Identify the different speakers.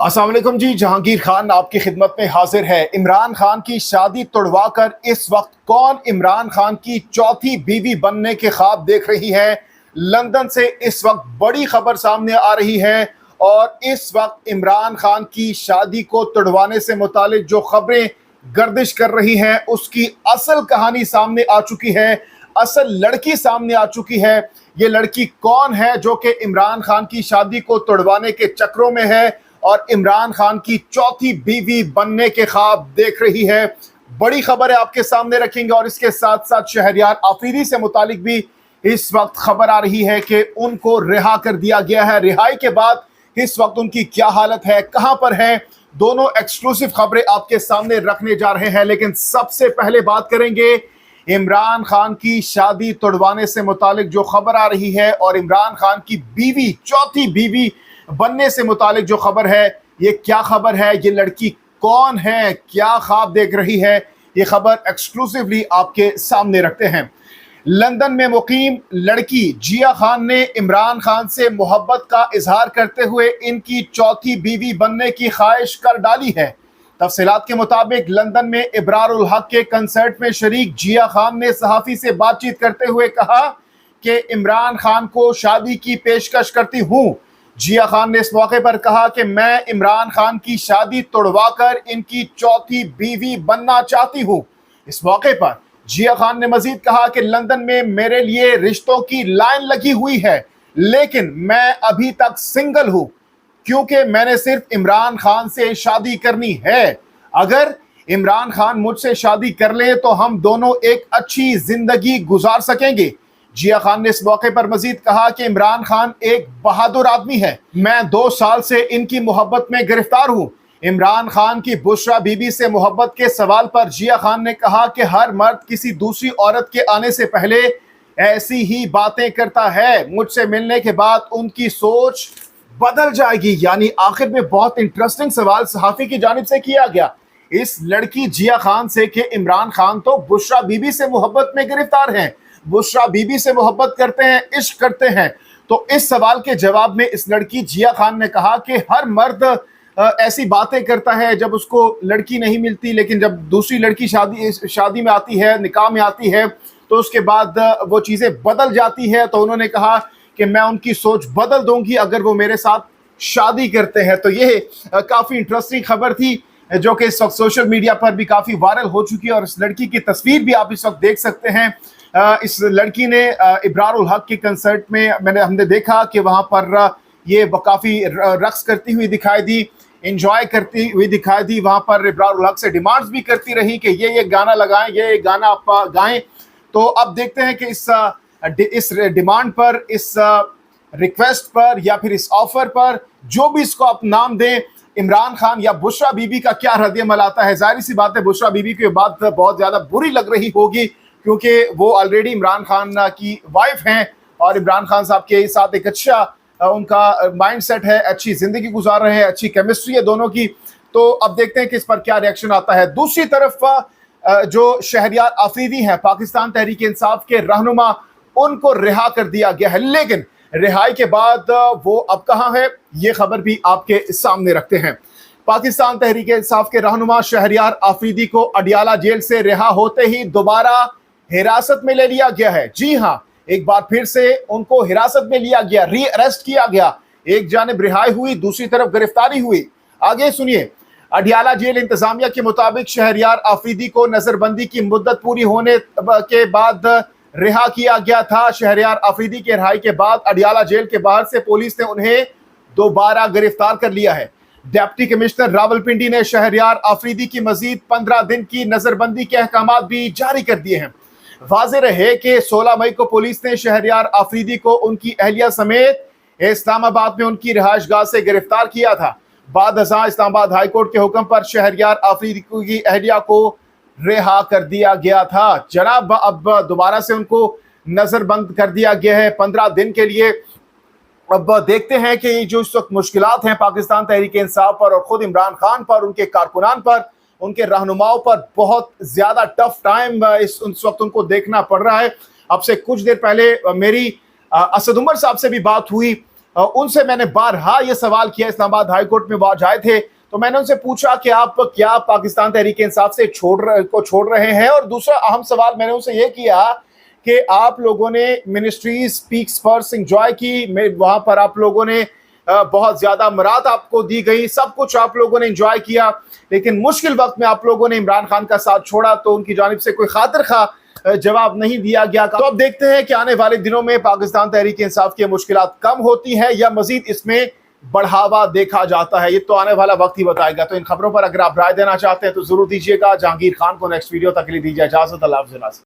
Speaker 1: अस्सलाम वालेकुम जी। जहांगीर खान आपकी खिदमत में हाजिर है। इमरान खान की शादी तुड़वा कर इस वक्त कौन इमरान खान की चौथी बीवी बनने के ख्वाब देख रही है? लंदन से इस वक्त बड़ी खबर सामने आ रही है और इस वक्त इमरान खान की शादी को तुड़वाने से मुतालिक जो खबरें गर्दिश कर रही हैं उसकी असल कहानी सामने आ चुकी है, असल लड़की सामने आ चुकी है। ये लड़की कौन है जो कि इमरान खान की शादी को तुड़वाने के चक्रों में है और इमरान खान की चौथी बीवी बनने के ख्वाब देख रही है? बड़ी खबर है, आपके सामने रखेंगे। और इसके साथ साथ शहरयार आफरीदी से मुतालिक भी इस वक्त खबर आ रही है कि उनको रिहा कर दिया गया है। रिहाई के बाद इस वक्त उनकी क्या हालत है, कहां पर है, दोनों एक्सक्लूसिव खबरें आपके सामने रखने जा रहे हैं। लेकिन सबसे पहले बात करेंगे इमरान खान की शादी तुड़वाने से मुतालिक जो खबर आ रही है और इमरान खान की बीवी, चौथी बीवी बनने से मुतालिक जो खबर है, ये क्या खबर है, ये लड़की कौन है, क्या ख्वाब देख रही है, ये खबर एक्सक्लूसिवली आपके सामने रखते हैं। लंदन में मुकीम लड़की जिया खान ने इमरान खान से मोहब्बत का इजहार करते हुए इनकी चौथी बीवी बनने की ख्वाहिश कर डाली है। तफसीलात के मुताबिक लंदन में इब्रारुल हक के कंसर्ट में शरीक जिया खान ने सहाफ़ी से बातचीत करते हुए कहा कि इमरान खान को शादी की पेशकश करती हूँ। जिया खान ने इस मौके पर कहा कि मैं इमरान खान की शादी तुड़वा कर इनकी चौथी बीवी बनना चाहती हूँ। इस मौके पर जिया खान ने मजीद कहा कि लंदन में मेरे लिए रिश्तों की लाइन लगी हुई है, लेकिन मैं अभी तक सिंगल हूँ क्योंकि मैंने सिर्फ इमरान खान से शादी करनी है। अगर इमरान खान मुझसे शादी कर ले तो हम दोनों एक अच्छी जिंदगी गुजार सकेंगे। जिया खान ने इस मौके पर मजीद कहा कि इमरान खान एक बहादुर आदमी है, मैं 2 साल से इनकी मोहब्बत में गिरफ्तार हूँ। इमरान खान की बुशरा बीबी से मोहब्बत के सवाल पर जिया खान ने कहा कि हर मर्द किसी दूसरी औरत के आने से पहले ऐसी ही बातें करता है, मुझसे मिलने के बाद उनकी सोच बदल जाएगी। यानी आखिर में बहुत इंटरेस्टिंग सवाल सहाफ़ी की जानिब से किया गया इस लड़की जिया खान से कि इमरान खान तो बुशरा बीबी से मोहब्बत में गिरफ्तार हैं, बुशरा बीबी से मोहब्बत करते हैं, इश्क करते हैं। तो इस सवाल के जवाब में इस लड़की जिया खान ने कहा कि हर मर्द ऐसी बातें करता है जब उसको लड़की नहीं मिलती, लेकिन जब दूसरी लड़की शादी में आती है, निकाह में आती है, तो उसके बाद वो चीज़ें बदल जाती है। तो उन्होंने कहा कि मैं उनकी सोच बदल दूंगी अगर वो मेरे साथ शादी करते हैं। तो ये काफ़ी इंटरेस्टिंग खबर थी जो कि इस वक्त सोशल मीडिया पर भी काफ़ी वायरल हो चुकी है और इस लड़की की तस्वीर भी आप इस वक्त देख सकते हैं। इस लड़की ने इब्रारुल हक के कंसर्ट में हमने देखा कि वहाँ पर ये काफ़ी रक्स करती हुई दिखाई दी, इंजॉय करती हुई दिखाई दी। वहाँ पर इब्रारुल हक से डिमांड्स भी करती रही कि ये गाना लगाएं, ये गाना आप गाएं। तो अब देखते हैं कि इस डिमांड पर, इस रिक्वेस्ट पर या फिर इस ऑफर पर, जो भी इसको आप नाम दें, इमरान खान या बुशरा बीबी का क्या रद्द-ए-अमल आता है। जाहिर सी बात है बुशरा बीबी की बात बहुत ज़्यादा बुरी लग रही होगी क्योंकि वो ऑलरेडी इमरान खान की वाइफ हैं और इमरान खान साहब के साथ एक अच्छा उनका माइंड सेट है, अच्छी ज़िंदगी गुजार रहे हैं, अच्छी केमिस्ट्री है दोनों की। तो अब देखते हैं कि इस पर क्या रिएक्शन आता है। दूसरी तरफ जो शहरयार आफरीदी हैं, पाकिस्तान तहरीक इंसाफ के रहनुमा, उनको रिहा कर दिया गया है। लेकिन रिहाई के बाद वो अब कहाँ है, ये खबर भी आपके सामने रखते हैं। पाकिस्तान तहरीक इंसाफ के रहनुमा शहरयार आफरीदी को अडियाला जेल से रिहा होते ही दोबारा हिरासत में ले लिया गया है। जी हाँ, एक बार फिर से उनको हिरासत में लिया गया, री अरेस्ट किया गया। एक जानिब रिहाई हुई, दूसरी तरफ गिरफ्तारी हुई। आगे सुनिए। अडियाला जेल इंतजामिया के मुताबिक शहरयार आफरीदी को नजरबंदी की मुद्दत पूरी होने के बाद रिहा किया गया था। शहरयार आफरीदी के रिहाई के बाद अडियाला जेल के बाहर से पुलिस ने उन्हें दोबारा गिरफ्तार कर लिया है। डिप्टी कमिश्नर रावलपिंडी ने शहरयार आफरीदी की मजीद 15 दिन की नजरबंदी के अहकामात भी जारी कर दिए हैं। वाज़ेह रहे कि 16 मई को पुलिस ने शहरयार आफरीदी को उनकी अहलिया समेत इस्लामाबाद में उनकी रिहाइशगाह से गिरफ्तार किया था। बाद अज़ां इस्लामाबाद हाई कोर्ट के हुक्म पर शहरयार आफरीदी की अहलिया को रिहा कर दिया गया था। जनाब, अब दोबारा से उनको नजरबंद कर दिया गया है 15 दिन के लिए। अब देखते हैं कि जो इस वक्त मुश्किलात हैं पाकिस्तान तहरीक इंसाफ पर और ख़ुद इमरान खान पर, उनके कारकुनान पर, उनके रहनुमाओं पर बहुत ज़्यादा टफ टाइम इस वक्त उनको देखना पड़ रहा है। अब से कुछ देर पहले मेरी असद उमर साहब से भी बात हुई उनसे मैंने बारहा ये सवाल किया, इस्लामाबाद हाई कोर्ट में वो आज आए थे, तो मैंने उनसे पूछा कि आप क्या पाकिस्तान तहरीक इंसाफ से छोड़ रहे हैं। और दूसरा अहम सवाल मैंने उनसे ये किया कि आप लोगों ने मिनिस्ट्री स्पीक्स फर्स्ट एंजॉय की, वहां पर आप लोगों ने बहुत ज्यादा मरात आपको दी गई, सब कुछ आप लोगों ने एंजॉय किया, लेकिन मुश्किल वक्त में आप लोगों ने इमरान खान का साथ छोड़ा तो उनकी जानिब से कोई खातिर खा जवाब नहीं दिया गया। तो अब देखते हैं कि आने वाले दिनों में पाकिस्तान तहरीक इंसाफ की मुश्किलात कम होती है या मजीद इसमें बढ़ावा देखा जाता है, ये तो आने वाला वक्त ही बताएगा। तो इन खबरों पर अगर आप राय देना चाहते हैं तो जरूर दीजिएगा। जहांगीर खान को नेक्स्ट वीडियो तक के लिए दीजिए इजाजत। अल्लाह हाफ़िज़।